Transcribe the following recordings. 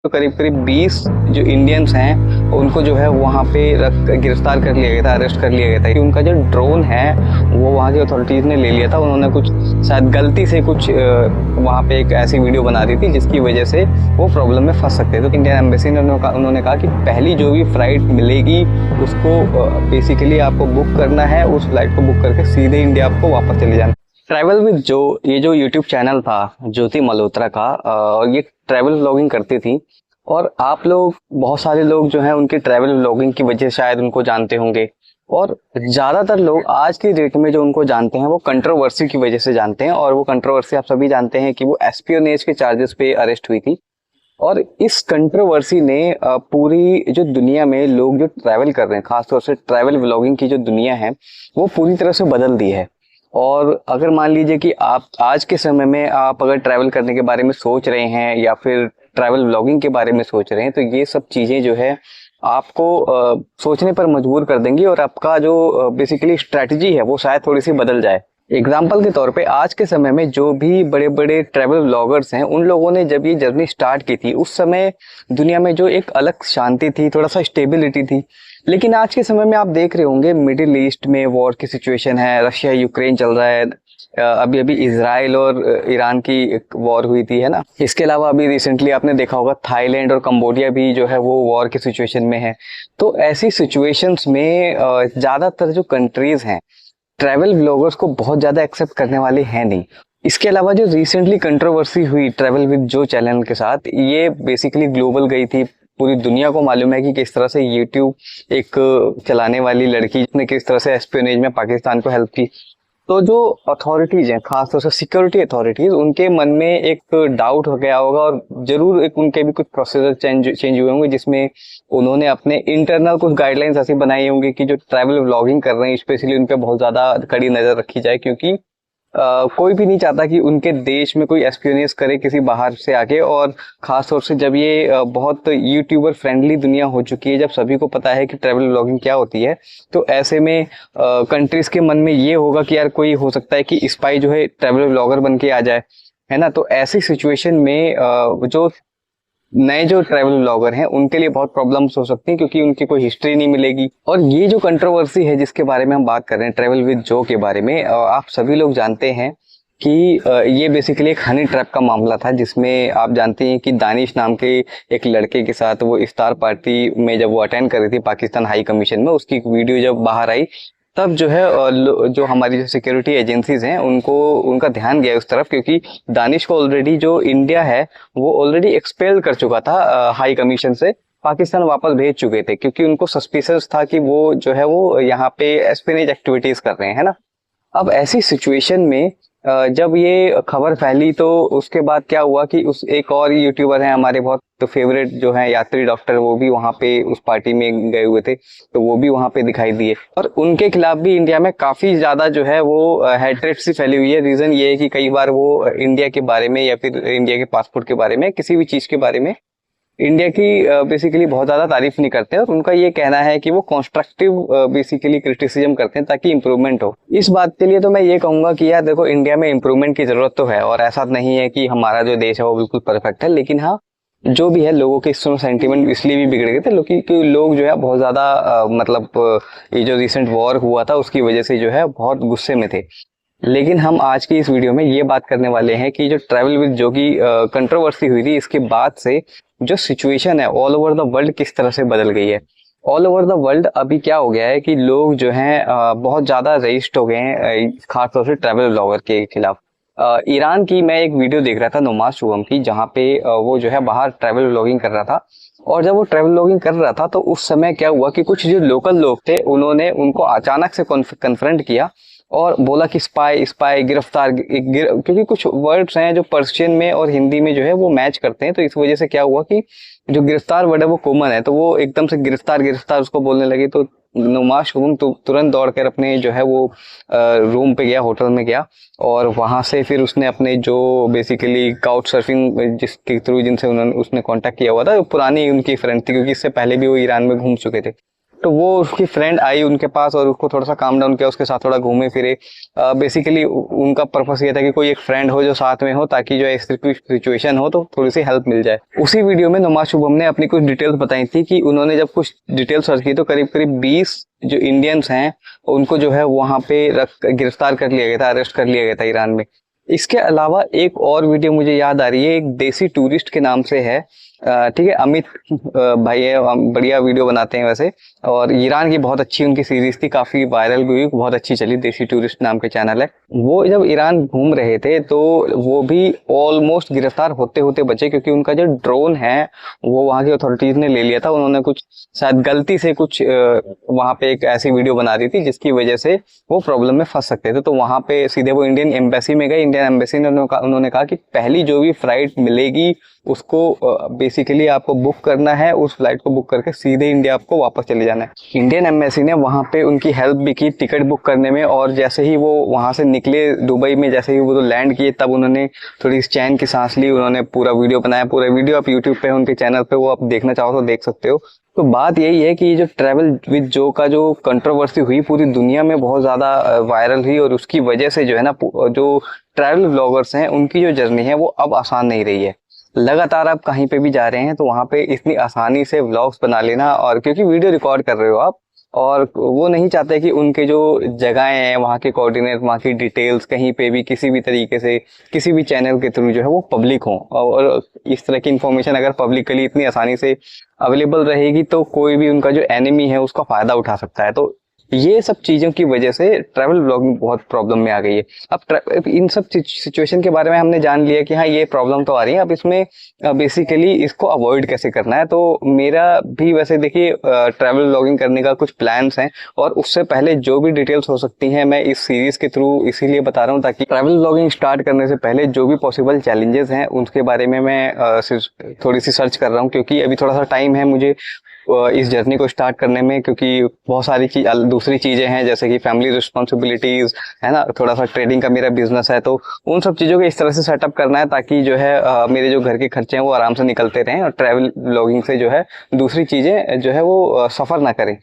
तो करीब करीब 20 जो इंडियंस हैं उनको जो है वहाँ पे गिरफ्तार कर लिया गया था, अरेस्ट कर लिया गया था कि उनका जो ड्रोन है वो वहाँ की अथॉरिटीज़ ने ले लिया था। उन्होंने कुछ शायद गलती से कुछ वहाँ पे एक ऐसी वीडियो बना दी थी जिसकी वजह से वो प्रॉब्लम में फंस सकते थे। तो इंडियन एम्बेसी ने उन्होंने कहा कि पहली जो भी फ्लाइट मिलेगी उसको बेसिकली आपको बुक करना है, उस फ्लाइट को बुक करके सीधे इंडिया आपको वापस चले जाना। ट्रैवल विद जो ये जो यूट्यूब चैनल था ज्योति मल्होत्रा का, ये ट्रैवल व्लॉगिंग करती थी और आप लोग बहुत सारे लोग जो हैं उनकी ट्रैवल व्लॉगिंग की वजह से शायद उनको जानते होंगे। और ज़्यादातर लोग आज की डेट में जो उनको जानते हैं वो कंट्रोवर्सी की वजह से जानते हैं, और वो कंट्रोवर्सी आप सभी जानते हैं कि वो एस्पियोनेज के चार्जेस पे अरेस्ट हुई थी। और इस कंट्रोवर्सी ने पूरी जो दुनिया में लोग जो ट्रैवल कर रहे हैं, खासतौर से ट्रैवल व्लॉगिंग की जो दुनिया है वो पूरी तरह से बदल दी है। और अगर मान लीजिए कि आप आज के समय में आप अगर ट्रैवल करने के बारे में सोच रहे हैं या फिर ट्रैवल व्लॉगिंग के बारे में सोच रहे हैं, तो ये सब चीज़ें जो है आपको सोचने पर मजबूर कर देंगी और आपका जो बेसिकली स्ट्रैटेजी है वो शायद थोड़ी सी बदल जाए। एग्जाम्पल के तौर पे आज के समय में जो भी बड़े बड़े ट्रैवल व्लॉगर्स हैं उन लोगों ने जब ये जर्नी स्टार्ट की थी उस समय दुनिया में जो एक अलग शांति थी, थोड़ा सा स्टेबिलिटी थी। लेकिन आज के समय में आप देख रहे होंगे मिडिल ईस्ट में वॉर की सिचुएशन है, रशिया यूक्रेन चल रहा है, अभी अभी इजराइल और ईरान की एक वॉर हुई थी, है ना। इसके अलावा अभी रिसेंटली आपने देखा होगा थाईलैंड और कंबोडिया भी जो है वो वॉर की सिचुएशन में है। तो ऐसी सिचुएशंस में ज़्यादातर जो कंट्रीज हैं ट्रैवल व्लॉगर्स को बहुत ज़्यादा एक्सेप्ट करने वाले हैं नहीं। इसके अलावा जो रिसेंटली कंट्रोवर्सी हुई ट्रैवल विद जो चैनल के साथ, ये बेसिकली ग्लोबल गई थी। पूरी दुनिया को मालूम है कि किस तरह से यूट्यूब एक चलाने वाली लड़की ने किस तरह से एस्पियोनेज में पाकिस्तान को हेल्प की। तो जो अथॉरिटीज हैं, खासतौर से सिक्योरिटी अथॉरिटीज, उनके मन में एक डाउट हो गया होगा और जरूर एक उनके भी कुछ प्रोसीजर चेंज हुए होंगे जिसमें उन्होंने अपने इंटरनल कुछ गाइडलाइंस ऐसी बनाई होंगी कि जो ट्रैवल व्लॉगिंग कर रहे हैं स्पेशली उन पे बहुत ज्यादा कड़ी नजर रखी जाए, क्योंकि कोई भी नहीं चाहता कि उनके देश में कोई एस्पियोनेज करे किसी बाहर से आके। और खास तौर से जब ये बहुत यूट्यूबर फ्रेंडली दुनिया हो चुकी है, जब सभी को पता है कि ट्रैवल व्लॉगिंग क्या होती है, तो ऐसे में कंट्रीज के मन में ये होगा कि यार कोई हो सकता है कि स्पाई जो है ट्रैवल व्लॉगर बन के आ जाए, है ना। तो ऐसी सिचुएशन में जो नए जो ट्रैवल व्लॉगर हैं उनके लिए बहुत प्रॉब्लम्स हो सकती हैं, क्योंकि उनकी कोई हिस्ट्री नहीं मिलेगी। और ये जो कंट्रोवर्सी है जिसके बारे में हम बात कर रहे हैं ट्रैवल विद जो के बारे में, आप सभी लोग जानते हैं कि ये बेसिकली एक हनी ट्रैप का मामला था, जिसमें आप जानते हैं कि दानिश नाम के एक लड़के के साथ वो इफ्तार पार्टी में जब वो अटेंड कर रही थी पाकिस्तान हाई कमीशन में, उसकी वीडियो जब बाहर आई तब जो है जो हमारी जो सिक्योरिटी एजेंसीज हैं उनका ध्यान गया उस तरफ, क्योंकि दानिश को ऑलरेडी जो इंडिया है वो ऑलरेडी एक्सपेल कर चुका था हाई कमीशन से, पाकिस्तान वापस भेज चुके थे, क्योंकि उनको सस्पिशियस था कि वो जो है वो यहाँ पे एस्पिनेज एक्टिविटीज कर रहे हैं, है ना। अब ऐसी सिचुएशन में जब ये खबर फैली तो उसके बाद क्या हुआ कि उस एक और यूट्यूबर हैं हमारे बहुत फेवरेट जो है यात्री डॉक्टर, वो भी वहां पे उस पार्टी में गए हुए थे, तो वो भी वहां पे दिखाई दिए और उनके खिलाफ भी इंडिया में काफी ज्यादा जो है वो हेट्रेड सी फैली हुई है। रीजन ये है कि कई बार वो इंडिया के बारे में या फिर इंडिया के पासपोर्ट के बारे में, किसी भी चीज के बारे में इंडिया की बेसिकली बहुत ज्यादा तारीफ नहीं करते हैं, और उनका ये कहना है कि वो कंस्ट्रक्टिव बेसिकली क्रिटिसिज्म करते हैं ताकि इंप्रूवमेंट हो। इस बात के लिए तो मैं ये कहूंगा कि यार देखो, इंडिया में इंप्रूवमेंट की जरूरत तो है, और ऐसा नहीं है कि हमारा जो देश है वो बिल्कुल परफेक्ट है, लेकिन हाँ जो भी है लोगों के इस समय सेंटीमेंट इसलिए भी बिगड़ गए थे क्योंकि लोग जो है बहुत ज्यादा मतलब ये जो रिसेंट वॉर हुआ था उसकी वजह से जो है बहुत गुस्से में थे। लेकिन हम आज की इस वीडियो में ये बात करने वाले हैं कि जो ट्रैवल विद जो की कंट्रोवर्सी हुई थी इसके बाद से जो सिचुएशन है ऑल ओवर द वर्ल्ड किस तरह से बदल गई है। ऑल ओवर द वर्ल्ड अभी क्या हो गया है कि लोग जो हैं बहुत ज्यादा रजिस्ट हो गए हैं, खासतौर से ट्रैवल ब्लॉगर के खिलाफ। ईरान की मैं एक वीडियो देख रहा था नुमाज शुगम की, जहाँ पे वो जो है बाहर ट्रैवल व्लॉगिंग कर रहा था, और जब वो ट्रैवल व्लॉगिंग कर रहा था तो उस समय क्या हुआ कि कुछ जो लोकल लोग थे उन्होंने उनको अचानक से कन्फ्रंट किया और बोला कि स्पाई स्पाई गिरफ्तार क्योंकि कुछ वर्ड्स हैं जो पर्शियन में और हिंदी में जो है वो मैच करते हैं, तो इस वजह से क्या हुआ कि जो गिरफ्तार वर्ड है वो कॉमन है, तो वो एकदम से गिरफ्तार गिरफ्तार उसको बोलने लगे। तो नुमाज शुगम तुरंत दौड़कर अपने जो है वो रूम पे गया, होटल में गया, और वहां से फिर उसने अपने जो बेसिकली काउच सर्फिंग जिसके थ्रू जिनसे उसने कांटेक्ट किया हुआ था, पुरानी उनकी फ्रेंड थी, क्योंकि इससे पहले भी वो ईरान में घूम चुके थे, तो वो उसकी फ्रेंड आई उनके पास और उसको थोड़ा सा काम डाउन किया, उसके साथ थोड़ा घूमे फिरे। बेसिकली उनका पर्पस ये था कि कोई एक फ्रेंड हो जो साथ में हो, ताकि जो ऐसी कोई सिचुएशन हो तो थोड़ी सी हेल्प मिल जाए। उसी वीडियो में नुमा शुभम ने अपनी कुछ डिटेल्स बताई थी कि उन्होंने जब कुछ डिटेल्स सर्च की तो करीब करीब 20 जो इंडियंस हैं उनको जो है वहां पे गिरफ्तार कर लिया गया था, अरेस्ट कर लिया गया था ईरान में। इसके अलावा एक और वीडियो मुझे याद आ रही है, एक देसी टूरिस्ट के नाम से है, ठीक है, अमित भाई है, बढ़िया वीडियो बनाते हैं वैसे, और ईरान की बहुत अच्छी उनकी सीरीज थी, काफी वायरल भी हुई, बहुत अच्छी चली, देसी टूरिस्ट नाम के चैनल है। वो जब ईरान घूम रहे थे तो वो भी ऑलमोस्ट गिरफ्तार होते होते बचे, क्योंकि उनका जो ड्रोन है वो वहाँ की अथॉरिटीज ने ले लिया था। उन्होंने कुछ शायद गलती से कुछ वहाँ पे एक ऐसी वीडियो बना दी थी जिसकी वजह से वो प्रॉब्लम में फंस सकते थे। तो वहाँ पे सीधे वो इंडियन एम्बेसी में गए। इंडियन एम्बेसी ने उन्होंने कहा कि पहली जो भी फ्लाइट मिलेगी उसको बेसिकली आपको बुक करना है, उस फ्लाइट को बुक करके सीधे इंडिया आपको वापस चले जाना है। इंडियन एम्बेसी ने वहाँ पे उनकी हेल्प भी की टिकट बुक करने में, और जैसे ही वो वहाँ से निकले दुबई में, जैसे ही वो तो लैंड किए, तब उन्होंने थोड़ी चैन की सांस ली। उन्होंने पूरा वीडियो बनाया, पूरा वीडियो आप यूट्यूब पे उनके चैनल पे, वो आप देखना चाहो तो देख सकते हो। तो बात यही है कि ये जो ट्रैवल विद जो का जो कंट्रोवर्सी हुई पूरी दुनिया में बहुत ज्यादा वायरल हुई, और उसकी वजह से जो है ना जो ट्रैवल ब्लॉगर्स हैं उनकी जो जर्नी है वो अब आसान नहीं रही है। लगातार आप कहीं पे भी जा रहे हैं तो वहां पे इतनी आसानी से व्लॉग्स बना लेना, और क्योंकि वीडियो रिकॉर्ड कर रहे हो आप, और वो नहीं चाहते कि उनके जो जगहें हैं वहाँ के कोऑर्डिनेट, वहाँ की डिटेल्स कहीं पे भी किसी भी तरीके से किसी भी चैनल के थ्रू जो है वो पब्लिक हो, और इस तरह की इन्फॉर्मेशन अगर पब्लिकली इतनी आसानी से अवेलेबल रहेगी तो कोई भी उनका जो एनिमी है उसका फायदा उठा सकता है। तो ये सब चीजों की वजह से ट्रैवल ब्लॉगिंग बहुत प्रॉब्लम में आ गई है। अब इन सब सिचुएशन के बारे में हमने जान लिया कि हाँ ये प्रॉब्लम तो आ रही है, अब इसमें बेसिकली इसको अवॉइड कैसे करना है। तो मेरा भी वैसे देखिए ट्रैवल ब्लॉगिंग करने का कुछ प्लान्स हैं, और उससे पहले जो भी डिटेल्स हो सकती हैं मैं इस सीरीज के थ्रू इसीलिए बता रहा हूँ ताकि ट्रैवल ब्लॉगिंग स्टार्ट करने से पहले जो भी पॉसिबल चैलेंजेस हैं उसके बारे में मैं थोड़ी सी सर्च कर रहा हूँ, क्योंकि अभी थोड़ा सा टाइम है मुझे इस जर्नी को स्टार्ट करने में, क्योंकि बहुत सारी दूसरी चीजें हैं जैसे कि फैमिली रिस्पॉन्सिबिलिटीज है ना, थोड़ा सा ट्रेडिंग का मेरा बिजनेस है, तो उन सब चीजों को इस तरह से सेटअप करना है ताकि जो है मेरे जो घर के खर्चे हैं वो आराम से निकलते रहें, और ट्रैवल ब्लॉगिंग से जो है दूसरी चीजें जो है वो सफर ना करें।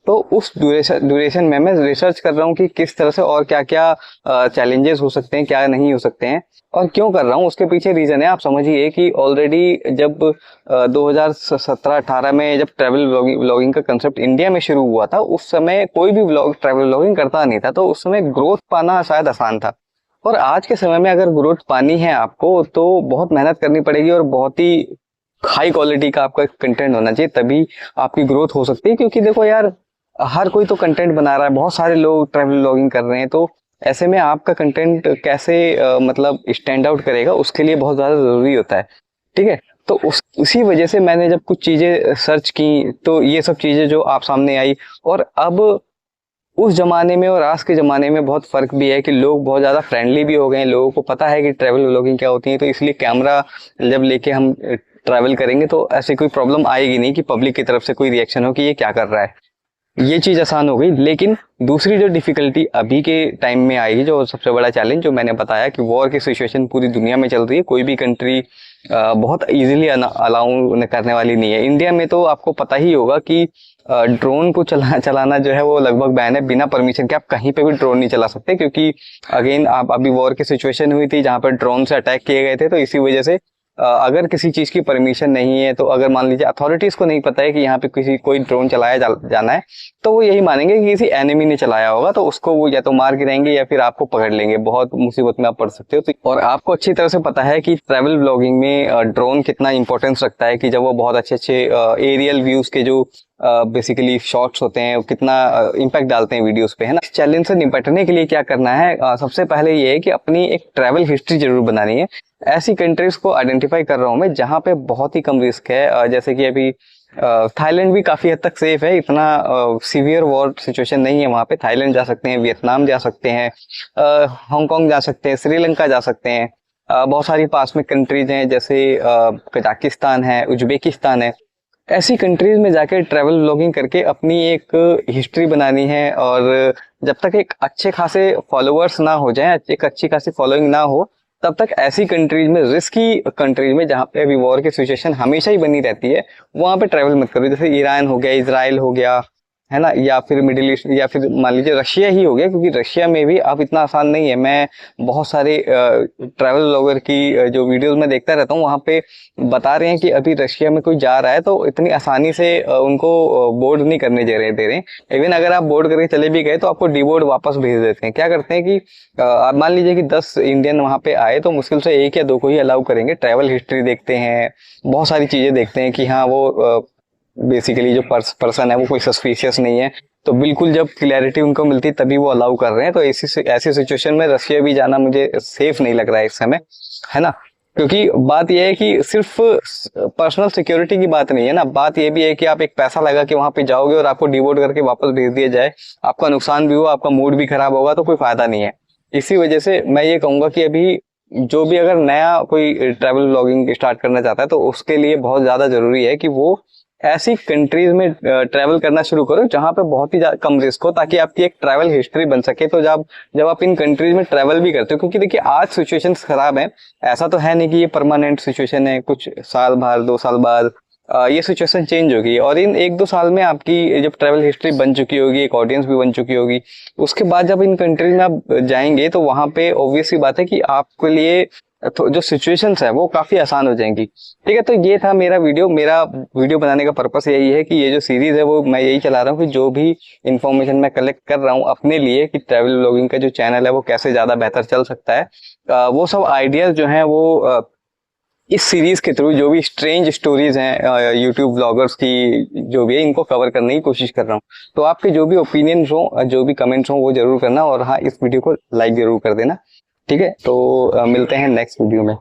तो उस ड्यूरेशन में मैं रिसर्च कर रहा हूँ कि किस तरह से और क्या क्या चैलेंजेस हो सकते हैं, क्या नहीं हो सकते हैं, और क्यों कर रहा हूँ उसके पीछे रीजन है। आप समझिए कि ऑलरेडी जब 2017-18 में जब ट्रैवल व्लॉगिंग का कंसेप्ट इंडिया में शुरू हुआ था, उस समय कोई भी ट्रैवल व्लॉगिंग करता नहीं था, तो उस समय ग्रोथ पाना शायद आसान था। और आज के समय में अगर ग्रोथ पानी है आपको तो बहुत मेहनत करनी पड़ेगी, और बहुत ही हाई क्वालिटी का आपका कंटेंट होना चाहिए, तभी आपकी ग्रोथ हो सकती है। क्योंकि देखो यार, हर कोई तो कंटेंट बना रहा है, बहुत सारे लोग ट्रैवल व्लॉगिंग कर रहे हैं, तो ऐसे में आपका कंटेंट कैसे मतलब स्टैंड आउट करेगा, उसके लिए बहुत ज्यादा जरूरी होता है, ठीक है। तो उसी वजह से मैंने जब कुछ चीजें सर्च की तो ये सब चीजें जो आप सामने आई, और अब उस जमाने में और आज के जमाने में बहुत फर्क भी है कि लोग बहुत ज्यादा फ्रेंडली भी हो गए हैं, लोगों को पता है कि ट्रैवल व्लॉगिंग क्या होती है, तो इसलिए कैमरा जब लेके हम ट्रैवल करेंगे तो ऐसी कोई प्रॉब्लम आएगी नहीं कि पब्लिक की तरफ से कोई रिएक्शन हो कि ये क्या कर रहा है। ये चीज आसान हो गई। लेकिन दूसरी जो डिफिकल्टी अभी के टाइम में आएगी, जो सबसे बड़ा चैलेंज जो मैंने बताया कि वॉर की सिचुएशन पूरी दुनिया में चल रही है, कोई भी कंट्री बहुत इजीली अलाउ करने वाली नहीं है। इंडिया में तो आपको पता ही होगा कि ड्रोन को चलाना जो है वो लगभग बैन है, बिना परमिशन के आप कहीं पे भी ड्रोन नहीं चला सकते, क्योंकि अगेन आप अभी वॉर की सिचुएशन हुई थी जहां पर ड्रोन से अटैक किए गए थे, तो इसी वजह से अगर किसी चीज की परमिशन नहीं है, तो अगर मान लीजिए अथॉरिटीज को नहीं पता है कि यहाँ पे कोई ड्रोन चलाया जाना है, तो वो यही मानेंगे कि किसी एनिमी ने चलाया होगा, तो उसको वो या तो मार गिराएंगे या फिर आपको पकड़ लेंगे, बहुत मुसीबत में आप पड़ सकते हो। तो और आपको अच्छी तरह से पता है कि ट्रैवल ब्लॉगिंग में ड्रोन कितना इंपॉर्टेंस रखता है, कि जब वो बहुत अच्छे एरियल व्यूज के जो बेसिकली शॉट्स होते हैं कितना इम्पैक्ट डालते हैं वीडियोस पे, है ना। इस चैलेंज से निपटने के लिए क्या करना है, सबसे पहले ये है कि अपनी एक ट्रैवल हिस्ट्री जरूर बनानी है। ऐसी कंट्रीज को आइडेंटिफाई कर रहा हूँ मैं जहाँ पे बहुत ही कम रिस्क है, जैसे कि अभी थाईलैंड भी काफी हद तक सेफ है, इतना सीवियर वॉर सिचुएशन नहीं है वहाँ पे। थाईलैंड जा सकते हैं, वियतनाम जा सकते हैं, हांगकांग जा सकते हैं, श्रीलंका जा सकते हैं, बहुत सारी पास में कंट्रीज हैं जैसे कजाकिस्तान है, उज्बेकिस्तान है। ऐसी कंट्रीज में जाके ट्रैवल व्लॉगिंग करके अपनी एक हिस्ट्री बनानी है, और जब तक एक अच्छे खासे फॉलोअर्स ना हो जाए, एक अच्छी खासी फॉलोइंग ना हो, तब तक ऐसी कंट्रीज में, रिस्की कंट्रीज में जहाँ पे अभी वॉर की सिचुएशन हमेशा ही बनी रहती है, वहां पे ट्रैवल मत करो। जैसे ईरान हो गया, इजराइल हो गया, है ना, या फिर मिडिल ईस्ट, या फिर मान लीजिए रशिया ही हो गया, क्योंकि रशिया में भी अब इतना आसान नहीं है। मैं बहुत सारे ट्रैवल ब्लॉगर की जो वीडियोस में देखता रहता हूँ, वहाँ पे बता रहे हैं कि अभी रशिया में कोई जा रहा है तो इतनी आसानी से उनको बोर्ड नहीं करने दे रहे। इवन अगर आप बोर्ड करके चले भी गए तो आपको डीबोर्ड वापस भेज देते हैं। क्या करते हैं कि आप मान लीजिए कि 10 इंडियन वहाँ पे आए तो मुश्किल से 1 या 2 को ही अलाउ करेंगे। ट्रैवल हिस्ट्री देखते हैं, बहुत सारी चीजें देखते हैं कि हाँ वो बेसिकली जो पर्सन है वो कोई सस्पिशियस नहीं है, तो बिल्कुल जब क्लैरिटी उनको मिलती तभी वो अलाउ कर रहे हैं। तो ऐसी सिचुएशन में रशिया भी जाना मुझे सेफ नहीं लग रहा है इस समय, है ना। क्योंकि बात यह है कि सिर्फ पर्सनल सिक्योरिटी की बात नहीं है ना, बात यह भी है कि आप एक पैसा लगा के वहां पे जाओगे और आपको डिवोर्ट करके वापस भेज दिया जाए, आपका नुकसान भी हुआ, आपका मूड भी खराब होगा, तो कोई फायदा नहीं है। इसी वजह से मैं ये कहूंगा कि अभी जो भी अगर नया कोई ट्रैवल ब्लॉगिंग स्टार्ट करना चाहता है तो उसके लिए बहुत ज्यादा जरूरी है कि वो ऐसी कंट्रीज में ट्रैवल करना शुरू करो जहां पे बहुत ही कम रिस्क हो, ताकि आपकी एक ट्रैवल हिस्ट्री बन सके। तो जब आप इन कंट्रीज में ट्रैवल भी करते हो, क्योंकि देखिए आज सिचुएशंस खराब है, ऐसा तो है नहीं कि ये परमानेंट सिचुएशन है, कुछ साल बाद 2 साल बाद ये सिचुएशन चेंज होगी, और इन 1-2 साल में आपकी जब ट्रैवल हिस्ट्री बन चुकी होगी, एक ऑडियंस भी बन चुकी होगी, उसके बाद जब इन कंट्रीज में आप जाएंगे तो वहां पे ऑब्वियस सी बात है कि आपके लिए तो जो सिचुएशंस है वो काफी आसान हो जाएंगी। ठीक है, तो ये था मेरा वीडियो बनाने का पर्पस यही है कि ये जो सीरीज है वो मैं यही चला रहा हूँ कि जो भी इंफॉर्मेशन मैं कलेक्ट कर रहा हूँ अपने लिए कि ट्रैवल ब्लॉगिंग का जो चैनल है वो कैसे ज्यादा बेहतर चल सकता है, वो सब आइडियाज जो हैं वो इस सीरीज के थ्रू, जो भी स्ट्रेंज स्टोरीज हैं यूट्यूब ब्लॉगर्स की जो भी है, इनको कवर करने की कोशिश कर रहा हूँ। तो आपके जो भी ओपिनियंस हो, जो भी कमेंट्स हो, वो जरूर करना, और हाँ, इस वीडियो को लाइक जरूर कर देना। ठीक है, तो मिलते हैं नेक्स्ट वीडियो में।